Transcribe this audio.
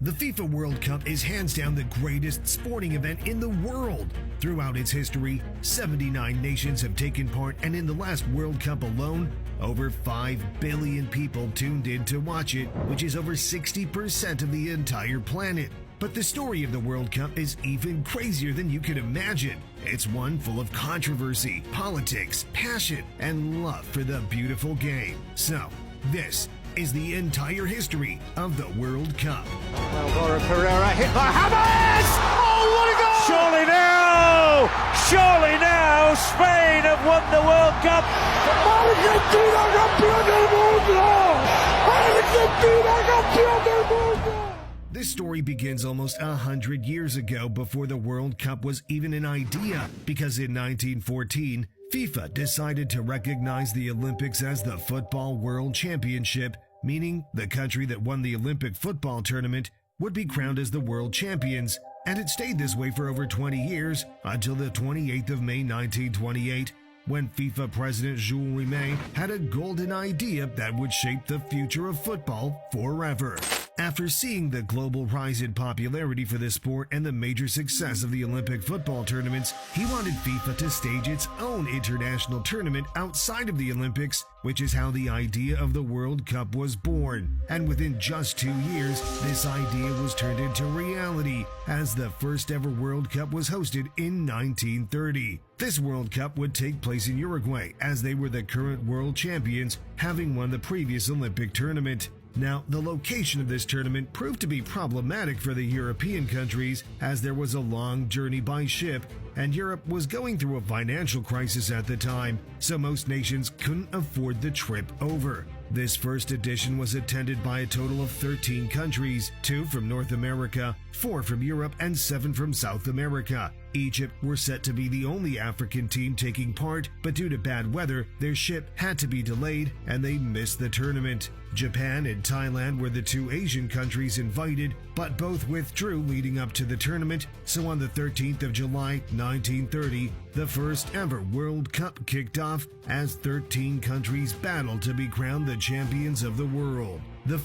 The FIFA World Cup is hands down the greatest sporting event in the world. Throughout its history, 79 nations have taken part, and in the last World Cup alone, over 5 billion people tuned in to watch it, which is over 60% of the entire planet. But the story of the World Cup is even crazier than you could imagine. It's one full of controversy, politics, passion, and love for the beautiful game. So, this is the entire history of the World Cup. Laura Pereira hit by Hammers! Oh, what a goal! Surely now, Spain have won the World Cup. Argentina campeón del mundo! Argentina campeón del mundo! This story begins almost 100 years ago, before the World Cup was even an idea, because in 1914, FIFA decided to recognize the Olympics as the Football World Championship, meaning the country that won the Olympic football tournament would be crowned as the world champions. And it stayed this way for over 20 years, until the 28th of May 1928, when FIFA President Jules Rimet had a golden idea that would shape the future of football forever. After seeing the global rise in popularity for this sport and the major success of the Olympic football tournaments, he wanted FIFA to stage its own international tournament outside of the Olympics, which is how the idea of the World Cup was born. And within just 2 years, this idea was turned into reality, as the first ever World Cup was hosted in 1930. This World Cup would take place in Uruguay, as they were the current world champions, having won the previous Olympic tournament. Now, the location of this tournament proved to be problematic for the European countries, as there was a long journey by ship, and Europe was going through a financial crisis at the time, so most nations couldn't afford the trip over. This first edition was attended by a total of 13 countries, 2 from North America, 4 from Europe, and 7 from South America. Egypt were set to be the only African team taking part, but due to bad weather, their ship had to be delayed and they missed the tournament. Japan and Thailand were the 2 Asian countries invited, but both withdrew leading up to the tournament, so on the 13th of July 1930, the first ever World Cup kicked off as 13 countries battled to be crowned the champions of the world. The